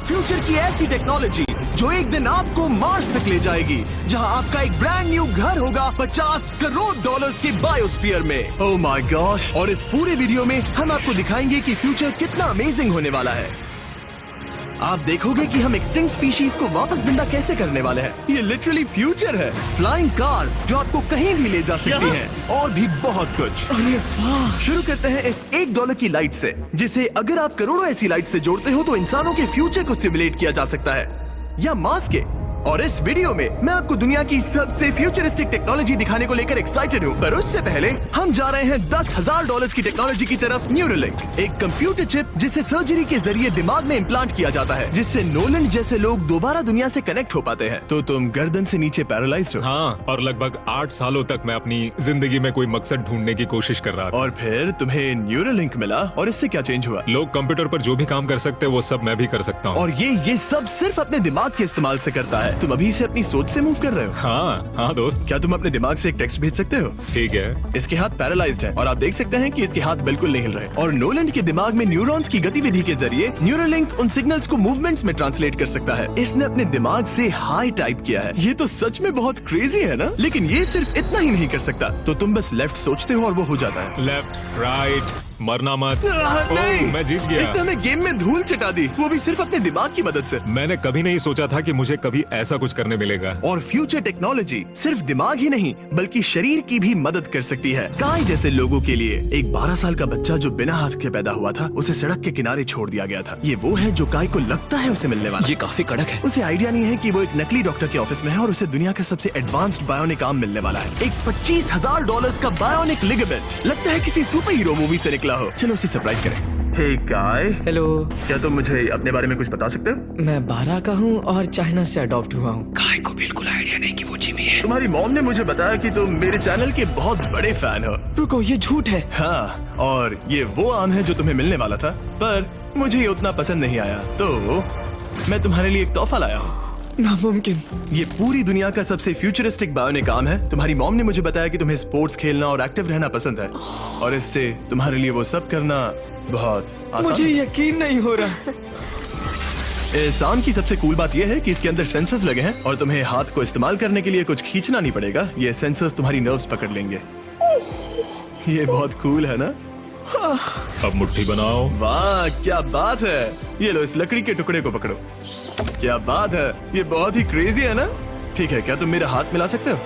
Future की ऐसी technology जो एक दिन आपको मार्स तक ले जाएगी, जहां आपका एक ब्रांड न्यू घर होगा $50 करोड़ के बायोस्फीयर में। Oh my gosh. और इस पूरे वीडियो में हम आपको दिखाएंगे कि फ्यूचर कितना अमेजिंग होने वाला है। आप देखोगे कि हम एक्सटिंक्ट स्पीशीज को वापस जिंदा कैसे करने वाले हैं। ये लिटरली फ्यूचर है। फ्लाइंग कार्स जो आपको कहीं भी ले जा सकती हैं, और भी बहुत कुछ। शुरू करते हैं इस $1 की लाइट से, जिसे अगर आप करोड़ों ऐसी लाइट से जोड़ते हो तो इंसानों के फ्यूचर को सिमुलेट किया जा सकता है, या मार्स के। और इस वीडियो में मैं आपको दुनिया की सबसे फ्यूचरिस्टिक टेक्नोलॉजी दिखाने को लेकर एक्साइटेड हूँ। पर उससे पहले हम जा रहे हैं $10,000 की टेक्नोलॉजी की तरफ। न्यूरोलिंक, एक कंप्यूटर चिप जिसे सर्जरी के जरिए दिमाग में इम्प्लांट किया जाता है, जिससे नोलन जैसे लोग दोबारा दुनिया से कनेक्ट हो पाते हैं। तो तुम गर्दन से नीचे पैरालाइज्ड हो। हाँ, और लगभग 8 सालों तक मैं अपनी जिंदगी में कोई मकसद ढूंढने की कोशिश कर रहा था। और फिर तुम्हें न्यूरोलिंक मिला, और इससे क्या चेंज हुआ? लोग कंप्यूटर पर जो भी काम कर सकते हैं वो सब मैं भी कर सकता हूँ। और ये सब सिर्फ अपने दिमाग के इस्तेमाल से करता है। तुम अभी से अपनी सोच से मूव कर रहे हो। हाँ दोस्त। क्या तुम अपने दिमाग से एक टेक्स्ट भेज सकते हो? ठीक है। इसके हाथ पैरालाइज्ड है, और आप देख सकते हैं कि इसके हाथ बिल्कुल नहीं हिल रहे। और नोलैंड के दिमाग में न्यूरॉन्स की गतिविधि के जरिए न्यूरोलिंक उन सिग्नल्स को मूवमेंट्स में ट्रांसलेट कर सकता है। इसने अपने दिमाग से हाई टाइप किया है। ये तो सच में बहुत क्रेजी है ना? लेकिन ये सिर्फ इतना ही नहीं कर सकता। तो तुम बस लेफ्ट सोचते हो और वो हो जाता है। लेफ्ट, राइट, मरना मत। नहीं, मैं जीत गया। इसने हमें गेम में धूल चटा दी, वो भी सिर्फ अपने दिमाग की मदद से। मैंने कभी नहीं सोचा था कि मुझे कभी ऐसा कुछ करने मिलेगा। और फ्यूचर टेक्नोलॉजी सिर्फ दिमाग ही नहीं बल्कि शरीर की भी मदद कर सकती है। काय जैसे लोगों के लिए एक 12 साल का बच्चा जो बिना हाथ के पैदा हुआ था, उसे सड़क के किनारे छोड़ दिया गया था। ये वो है जो काय को लगता है उसे मिलने वाला। ये काफी कड़क है। उसे आइडिया नहीं है कि वो एक नकली डॉक्टर के ऑफिस में है, और उसे दुनिया का सबसे एडवांस्ड बायोनिक आर्म मिलने वाला है। एक $25,000 का बायोनिक लिगामेंट। लगता है किसी सुपर हीरो मूवी से निकला हो। चलो उसे सरप्राइज करें। हे काय। हेलो। क्या तुम मुझे अपने बारे में कुछ बता सकते हो? मैं 12 का हूँ और चाइना से अडॉप्ट हुआ हूँ। काय को बिल्कुल आइडिया नहीं कि वो जिमी है। तुम्हारी मॉम ने मुझे बताया कि तुम मेरे चैनल के बहुत बड़े फैन हो। रुको, ये झूठ है। हाँ, और ये वो आम है जो तुम्हें मिलने वाला था, पर मुझे ये उतना पसंद नहीं आया, तो मैं तुम्हारे लिए एक तोहफा लाया हूँ। नामुमकिन। ये पूरी दुनिया का सबसे फ्यूचरिस्टिक बायोनिक आर्म है। तुम्हारी मॉम ने मुझे बताया कि तुम्हें स्पोर्ट्स खेलना और एक्टिव रहना पसंद है, और इससे तुम्हारे लिए वो सब करना बहुत आसान। मुझे यकीन नहीं हो रहा। इस आर्म की सबसे कूल बात यह है कि इसके अंदर सेंसर्स लगे हैं, और तुम्हें हाथ को इस्तेमाल करने के लिए कुछ खींचना नहीं पड़ेगा। ये सेंसर्स तुम्हारी नर्व्स पकड़ लेंगे। ये बहुत कूल है ना? अब मुट्ठी बनाओ। वाह, क्या बात है। ये लो, इस लकड़ी के टुकड़े को पकड़ो। क्या बात है, ये बहुत ही क्रेजी है ना? ठीक है, क्या तुम मेरा हाथ मिला सकते हो?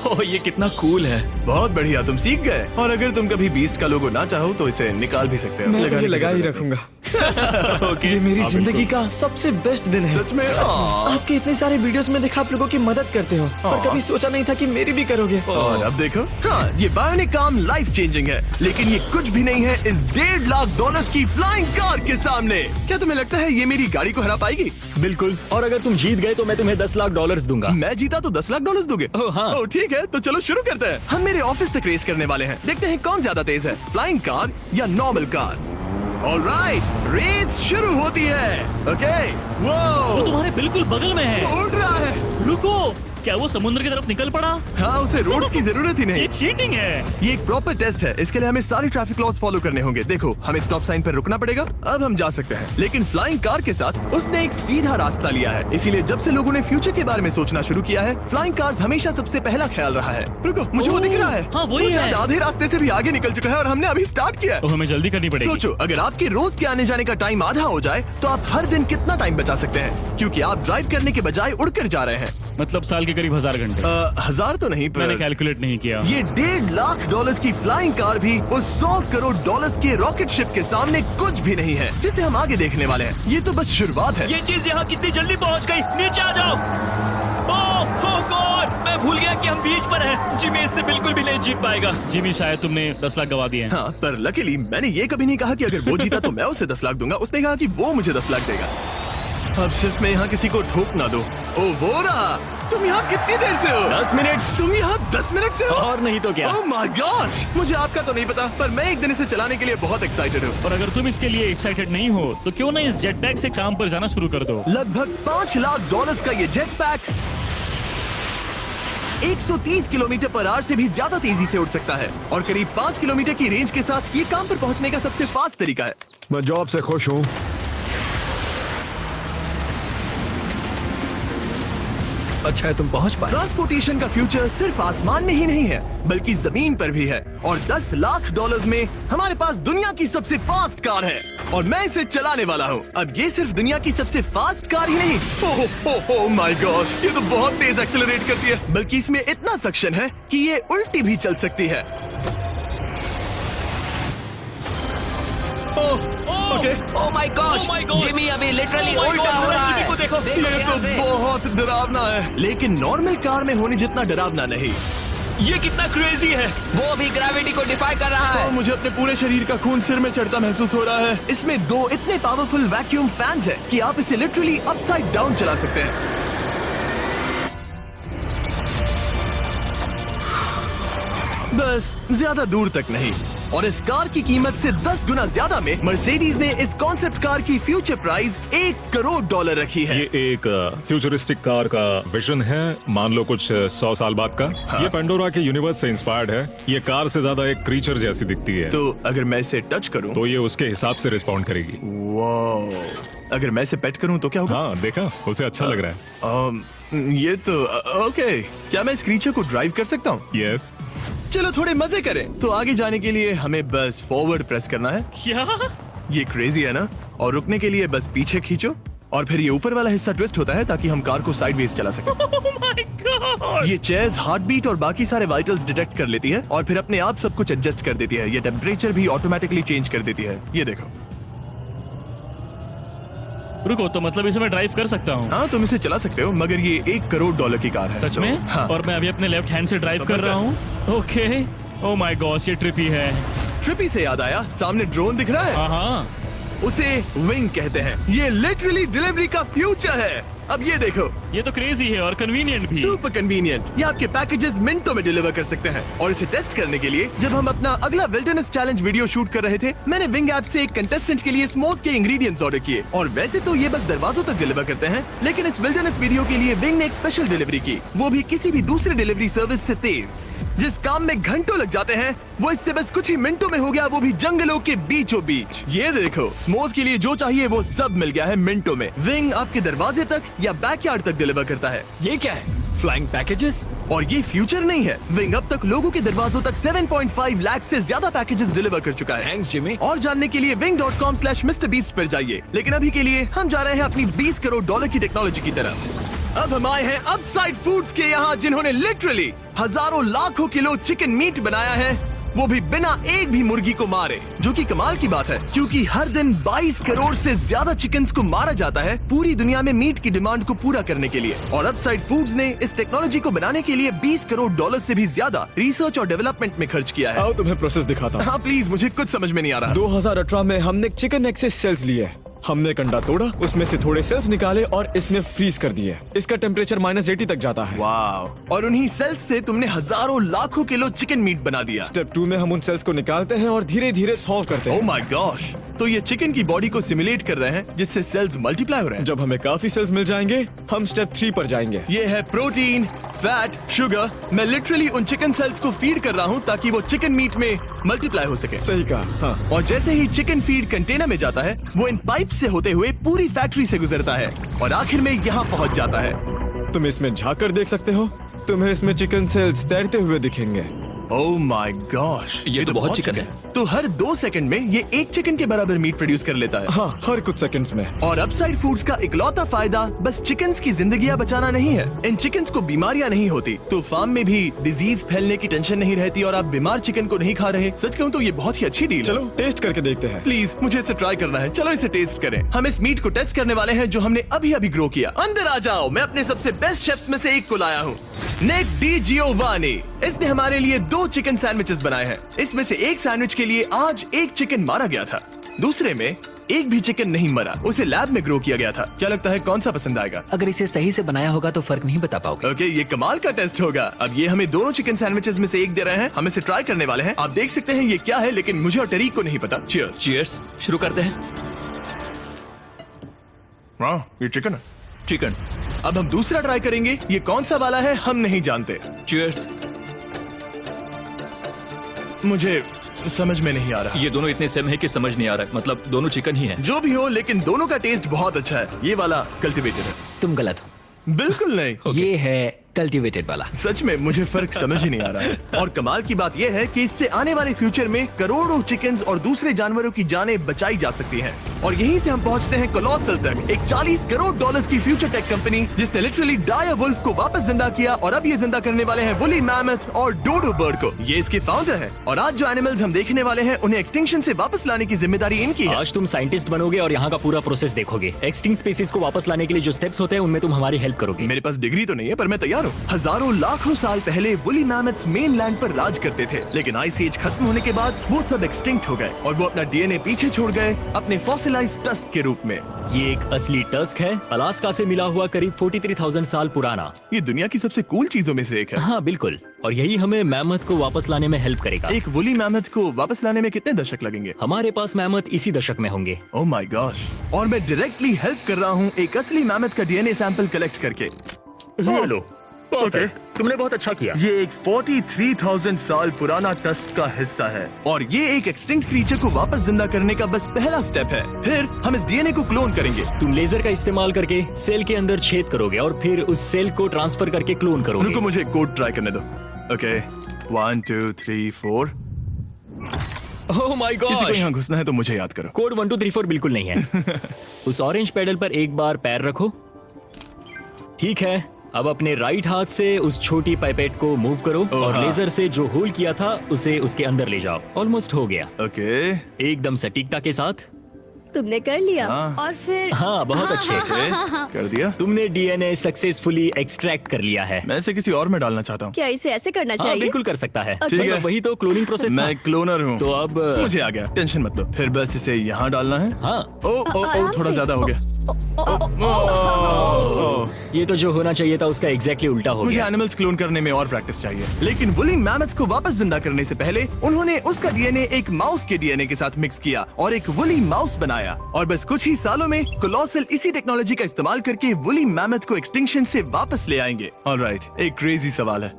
ओह, ये कितना कूल है। बहुत बढ़िया, तुम सीख गए। और अगर तुम कभी बीस्ट का लोगो ना चाहो तो इसे निकाल भी सकते हो। मैं तो ये लगा ही रखूंगा। ये मेरी जिंदगी का सबसे बेस्ट दिन है। सच में? आपके इतने सारे वीडियोस में देखा आप लोगों की मदद करते हो, पर कभी सोचा नहीं था कि मेरी भी करोगे। और अब देखो, हाँ, ये बायोनिक आर्म लाइफ चेंजिंग है, लेकिन ये कुछ भी नहीं है इस $1.5 की फ्लाइंग कार के सामने। क्या तुम्हें लगता है ये मेरी गाड़ी को हरा पाएगी? बिल्कुल। और अगर तुम जीत गए तो मैं तुम्हें $10 लाख दूंगा। मैं जीता तो $10 लाख दोगे? हाँ। ठीक है, तो चलो शुरू करते हैं। हम मेरे ऑफिस तक रेस करने वाले हैं। देखते हैं कौन ज्यादा तेज है, फ्लाइंग कार या नॉर्मल कार। ऑलराइट, रेस शुरू होती है। ओके। वो तुम्हारे बिल्कुल बगल में है। उड़ रहा है। रुको, क्या वो समुद्र की तरफ निकल पड़ा? हाँ, उसे रोड्स की जरूरत ही नहीं। ये चीटिंग है। ये एक प्रॉपर टेस्ट है। इसके लिए हमें सारे ट्रैफिक लॉज फॉलो करने होंगे। देखो, हमें स्टॉप साइन पर रुकना पड़ेगा। अब हम जा सकते हैं, लेकिन फ्लाइंग कार के साथ उसने एक सीधा रास्ता लिया है। इसीलिए जब से लोगों ने फ्यूचर के बारे में सोचना शुरू किया है, फ्लाइंग कार्स हमेशा सबसे पहला ख्याल रहा है। रुको, मुझे वो दिख रहा है। हाँ, वही वो है। शायद आधे रास्ते से भी आगे निकल चुका है, और हमने अभी स्टार्ट किया है। तो हमें जल्दी करनी पड़ेगी। सोचो, अगर आपके रोज के आने जाने का टाइम आधा हो जाए तो आप हर दिन कितना टाइम बचा सकते हैं, क्योंकि आप ड्राइव करने के बजाय उड़कर जा रहे हैं। मतलब साल के करीब 1000 घंटे। 1000 तो नहीं, मैंने पर कैलकुलेट नहीं किया। ये $1.5 लाख की फ्लाइंग कार भी उस $100 करोड़ के रॉकेट शिप के सामने कुछ भी नहीं है, जिसे हम आगे देखने वाले हैं। ये तो बस शुरुआत है। ये चीज यहाँ कितनी जल्दी पहुँच गई। नीचे आ जाओ। ओह गॉड, मैं भूल गया कि हम बीच पर हैं। जिमी इससे बिल्कुल भी नहीं जीत पाएगा। जिमी, शायद तुमने 10 लाख गवा दिए हैं। हाँ, पर लकीली मैंने ये कभी नहीं कहा कि अगर वो जीता तो मैं उसे 10 लाख दूंगा। उसने कहा कि वो मुझे 10 लाख देगा। अब सिर्फ मैं यहाँ किसी को ठोक ना दो। ओ वो रहा। तुम यहाँ कितनी देर से हो? 10 मिनट। तुम यहाँ 10 मिनट से हो? और नहीं तो क्या। ओह माय गॉड, मुझे आपका तो नहीं पता, पर मैं एक दिन इसे चलाने के लिए बहुत एक्साइटेड हूँ। और अगर तुम इसके लिए एक्साइटेड नहीं हो तो क्यों ना इस जेट पैक से काम पर जाना शुरू कर दो। लगभग $5 लाख का ये jet pack 130 kilometre per hour से भी ज्यादा तेजी से उड़ सकता है, और करीब 5 किलोमीटर की रेंज के साथ ये काम पर पहुंचने का सबसे फास्ट तरीका है। मैं जॉब से खुश हूँ। अच्छा है तुम पहुंच पाए। ट्रांसपोर्टेशन का फ्यूचर सिर्फ आसमान में ही नहीं है बल्कि जमीन पर भी है और 10 लाख डॉलर्स में हमारे पास दुनिया की सबसे फास्ट कार है और मैं इसे चलाने वाला हूँ। अब ये सिर्फ दुनिया की सबसे फास्ट कार ही नहीं, ओह माय गॉड, ये तो बहुत तेज एक्सेलरेट करती है, बल्कि इसमें इतना सक्शन है कि ये उल्टी भी चल सकती है। Okay, oh my gosh, Jimmy अभी लिटरली उल्टा हो रहा है। को देखो, ये तो बहुत डरावना है, लेकिन नॉर्मल कार में होने जितना डरावना नहीं। ये कितना क्रेजी है। वो भी ग्रेविटी को डिफाई कर रहा और है। मुझे अपने पूरे शरीर का खून सिर में चढ़ता महसूस हो रहा है। इसमें 2 इतने पावरफुल वैक्यूम फैंस हैं कि आप इसे लिटरली अपसाइड डाउन चला सकते हैं। बस ज्यादा दूर तक नहीं। और इस कार की कीमत से 10 गुना ज्यादा में मर्सिडीज ने इस कॉन्सेप्ट कार की फ्यूचर प्राइस $1 करोड़ रखी है। ये एक फ्यूचरिस्टिक कार का विजन है, मान लो कुछ 100 साल बाद का। ये पेंडोरा के यूनिवर्स से इंस्पायर्ड है। ये कार से ज्यादा एक क्रीचर जैसी दिखती है, तो अगर मैं इसे टच करूं तो ये उसके हिसाब से रिस्पॉन्ड करेगी। वाह, अगर मैं इसे पेट करूं तो क्या होगा? हाँ देखा, उसे अच्छा लग रहा है। ये तो ओके, क्या मैं इस क्रीचर को ड्राइव कर सकता हूँ? यस। चलो थोड़े मजे करें। तो आगे जाने के लिए हमें बस फॉरवर्ड प्रेस करना है। क्या? ये क्रेजी है ना? और रुकने के लिए बस पीछे खींचो और फिर ये ऊपर वाला हिस्सा ट्विस्ट होता है ताकि हम कार को साइडवेज चला सकें। Oh my God! ये चेयर्स हार्ट बीट और बाकी सारे वाइटल्स डिटेक्ट कर लेती है और फिर अपने आप सब कुछ एडजस्ट कर देती है। ये टेम्परेचर भी ऑटोमेटिकली चेंज कर देती है। ये देखो। रुको, तो मतलब इसे मैं ड्राइव कर सकता हूँ? हाँ, तुम इसे चला सकते हो, मगर ये $1 करोड़ की कार है। सच तो, में? हाँ। और मैं अभी अपने लेफ्ट हैंड से ड्राइव कर रहा हूँ। ओके। ओह माय गॉड, ये ट्रिपी है। ट्रिपी से याद आया, सामने ड्रोन दिख रहा है? हाँ। उसे विंग कहते हैं। ये लिटरली डिलीवरी का फ्यूचर है। अब ये देखो, ये तो क्रेजी है और कन्वीनियंट भी। Super convenient. ये आपके पैकेजेस मिनटों में डिलीवर कर सकते हैं। और इसे टेस्ट करने के लिए जब हम अपना अगला विल्डरनेस चैलेंज वीडियो शूट कर रहे थे, मैंने विंग ऐप से एक कंटेस्टेंट के लिए स्मोक्स के इंग्रेडिएंट्स ऑर्डर किए। और वैसे तो ये बस दरवाजों तक डिलीवर करते हैं, लेकिन इस विल्डरनेस वीडियो के लिए विंग ने एक स्पेशल डिलीवरी की, वो भी किसी भी दूसरे डिलीवरी सर्विस से तेज। जिस काम में घंटों लग जाते हैं वो इससे बस कुछ ही मिनटों में हो गया, वो भी जंगलों के बीचों बीच। ये देखो, स्मोक्स के लिए जो चाहिए वो सब मिल गया है मिनटों में। विंग आपके दरवाजे तक या बैकयार्ड तक डिलीवर करता है। ये क्या है? Flying packages? और ये फ्यूचर नहीं है, विंग अब तक लोगों के दरवाजों तक 7.5 लाख से ज्यादा पैकेजेस डिलीवर कर चुका है। Thanks Jimmy. और जानने के लिए wing.com/MrBeast पर जाइए। लेकिन अभी के लिए हम जा रहे हैं अपनी $20 करोड़ की टेक्नोलॉजी की तरफ। अब हम आए हैं अपसाइड फूड्स के यहाँ, जिन्होंने लिटरली हजारों लाखों किलो चिकन मीट बनाया है, वो भी बिना एक भी मुर्गी को मारे। जो कि कमाल की बात है, क्योंकि हर दिन 22 करोड़ से ज्यादा चिकन्स को मारा जाता है पूरी दुनिया में मीट की डिमांड को पूरा करने के लिए। और अपसाइड फूड्स ने इस टेक्नोलॉजी को बनाने के लिए $20 करोड़ से भी ज्यादा रिसर्च और डेवलपमेंट में खर्च किया है। आओ तुम्हें प्रोसेस दिखाता हूँ। हाँ प्लीज, मुझे कुछ समझ में नहीं आ रहा। 2018 में हमने चिकन एग से सेल्स लिए। हमने एक अंडा तोड़ा, उसमें से थोड़े सेल्स निकाले और इसने फ्रीज कर दिए। इसका टेम्परेचर -80 तक जाता है। वाव! और उन्हीं सेल्स से तुमने हजारों लाखों किलो चिकन मीट बना दिया। स्टेप 2 में हम उन सेल्स को निकालते हैं और धीरे धीरे थॉव करते ओह हैं। My gosh! तो ये चिकन की बॉडी को सिमुलेट कर रहे हैं, जिससे सेल्स मल्टीप्लाई हो रहे हैं। जब हमें काफी सेल्स मिल जाएंगे, हम स्टेप 3 पर जाएंगे। ये है प्रोटीन, फैट, शुगर। मैं लिटरली उन चिकन सेल्स को फीड कर रहा हूँ ताकि वो चिकन मीट में मल्टीप्लाई हो सके। सही कहा। हाँ। और जैसे ही चिकन फीड कंटेनर में जाता है, वो इन पाइप से होते हुए पूरी फैक्ट्री से गुजरता है और आखिर में यहाँ पहुँच जाता है। तुम इसमें झाँक कर देख सकते हो, तुम्हें इसमें चिकन सेल्स तैरते हुए दिखेंगे। ओह माय गॉश, ये तो बहुत चिकन है। तो हर 2 सेकंड में ये 1 चिकन के बराबर मीट प्रोड्यूस कर लेता है। हाँ, हर कुछ सेकंड्स में। और अपसाइड फूड्स का इकलौता फायदा बस चिकन्स की जिंदगियां बचाना नहीं है। इन चिकन्स को बीमारियां नहीं होती, तो फार्म में भी डिजीज फैलने की टेंशन नहीं रहती और आप बीमार चिकन को नहीं खा रहे। सच कहूं तो ये बहुत ही अच्छी डील। चलो टेस्ट करके देखते हैं। प्लीज, मुझे इसे ट्राई करना है। चलो इसे टेस्ट करें। हम इस मीट को टेस्ट करने वाले हैं जो हमने अभी अभी ग्रो किया। अंदर आ जाओ, मैं अपने सबसे बेस्ट शेफ्स में से एक को लाया हूँ, निक डी जियोवानी। इसने हमारे लिए 2 चिकन सैंडविचेस बनाए हैं। इसमें से एक सैंडविच के लिए आज 1 चिकन मारा गया था, दूसरे में एक भी चिकन नहीं मरा, उसे लैब में ग्रो किया गया था। क्या लगता है कौन सा पसंद आएगा? अगर इसे सही से बनाया होगा तो फर्क नहीं बता पाओगे। ओके, ये कमाल का टेस्ट होगा। अब ये हमें दोनों चिकन सैंडविचेस में से एक दे रहे हैं, हम इसे ट्राई करने वाले हैं। आप देख सकते हैं ये क्या है, लेकिन मुझे और टरीक को नहीं पता। चीयर्स। चीयर्स। शुरू करते हैं। वाह, ये चिकन है। चिकन। अब हम दूसरा ट्राई करेंगे। ये कौन सा वाला है हम नहीं जानते। चीयर्स। मुझे समझ में नहीं आ रहा। ये दोनों इतने सेम है कि समझ नहीं आ रहा है, मतलब दोनों चिकन ही है। जो भी हो, लेकिन दोनों का टेस्ट बहुत अच्छा है। ये वाला कल्टीवेटेड है। तुम गलत हो। बिल्कुल नहीं। ये है कल्टीवेटेड वाला। सच में मुझे फर्क समझ ही नहीं आ रहा है। और कमाल की बात यह है कि इससे आने वाले फ्यूचर में करोड़ों चिकन्स और दूसरे जानवरों की जानें बचाई जा सकती हैं। और यहीं से हम पहुंचते हैं कोलोसल तक, एक $40 करोड़ की फ्यूचर टेक कंपनी जिसने लिटरली डायर वुल्फ को वापस जिंदा किया और अब ये जिंदा करने वाले हैं वुली मैमथ और डोडो बर्ड को। ये इसके फाउंडर है और आज जो एनिमल्स हम देखने वाले हैं उन्हें एक्सटिंक्शन से वापस लाने की जिम्मेदारी इनकी है। आज तुम साइंटिस्ट बनोगे और यहाँ का पूरा प्रोसेस देखोगे। एक्सटिंक्ट स्पीसीज को वापस लाने के लिए जो स्टेप्स होते हैं उनमें तुम हमारी हेल्प करोगे। मेरे पास डिग्री तो नहीं है पर मैं तैयार हूँ। हजारों लाखों साल पहले वुली मैमथ्स मेनलैंड पर राज करते थे, लेकिन आइस एज खत्म होने के बाद वो सब एक्सटिंक्ट हो गए और वो अपना डीएनए पीछे छोड़ गए अपने फॉसिलाइज्ड टस्क के रूप में। ये एक असली टस्क है, अलास्का से मिला हुआ, करीब 43,000 साल पुराना। ये दुनिया की सबसे कूल चीजों में से एक है। हाँ बिल्कुल, और यही हमें मैमथ को वापस लाने में हेल्प करेगा। एक वुली मैमथ को वापस लाने में कितने दशक लगेंगे? हमारे पास मैमथ इसी दशक में होंगे। Oh my gosh. और मैं डायरेक्टली हेल्प कर रहा हूँ एक असली मैमथ का डीएनए सैंपल कलेक्ट करके। ये लो, perfect। तुमने बहुत अच्छा किया। ये एक 43,000 साल पुराना टस्क का हिस्सा है और ये एक एक्सटिंक्ट क्रीचर को वापस जिंदा करने का बस पहला स्टेप है। फिर हम इस डीएनए को क्लोन करेंगे। तुम लेजर का इस्तेमाल करके सेल के अंदर छेद करोगे और फिर उस सेल को ट्रांसफर करके क्लोन करोगे। रुको, मुझे कोड ट्राई करने दो। ओके, 1 2 3 4। ओह माय किसी को गॉड, यहाँ घुसना है तो मुझे याद करो। कोड 1 2 3 4 बिल्कुल नहीं है। उस ऑरेंज पेडल पर एक बार पैर रखो। ठीक है, अब अपने राइट हाथ से उस छोटी पाइपेट को मूव करो और हाँ। लेजर से जो होल किया था उसे उसके अंदर ले जाओ। ऑलमोस्ट हो गया, ओके, एकदम सटीकता के साथ। तुमने कर लिया। हाँ। और फिर हाँ बहुत अच्छे। कर दिया। तुमने डीएनए सक्सेसफुली एक्सट्रैक्ट कर लिया है। मैं इसे किसी और में डालना चाहता हूँ। क्या इसे ऐसे करना हाँ चाहिए? बिल्कुल कर सकता है। ठीक है। मतलब वही तो क्लोनिंग प्रोसेस था। मैं क्लोनर हूँ तो अब मुझे आ गया, टेंशन मत लो। फिर बस इसे यहाँ डालना है। हाँ, आराम थोड़ा से। ज्यादा हो गया। ये तो जो होना चाहिए था उसका एग्जैक्टली उल्टा हो मुझे गया। एनिमल्स क्लोन करने में और प्रैक्टिस चाहिए। लेकिन वुली मैमथ को वापस जिंदा करने से पहले उन्होंने उसका डीएनए एक माउस के डीएनए के साथ मिक्स किया और एक वुली माउस बनाया। और बस कुछ ही सालों में कोलोसल इसी टेक्नोलॉजी का इस्तेमाल करके वुली मैमथ को एक्सटिंक्शन से वापस ले आएंगे। ऑलराइट, एक क्रेजी सवाल है,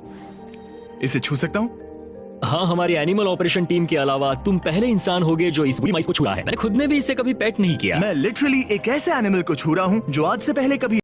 इसे छू सकता हूँ? हाँ, हमारी एनिमल ऑपरेशन टीम के अलावा तुम पहले इंसान होगे जो इस बुरी माइस को छुआ है। मैंने खुद ने भी इसे कभी पेट नहीं किया। मैं लिटरली एक ऐसे एनिमल को छू रहा हूँ जो आज से पहले कभी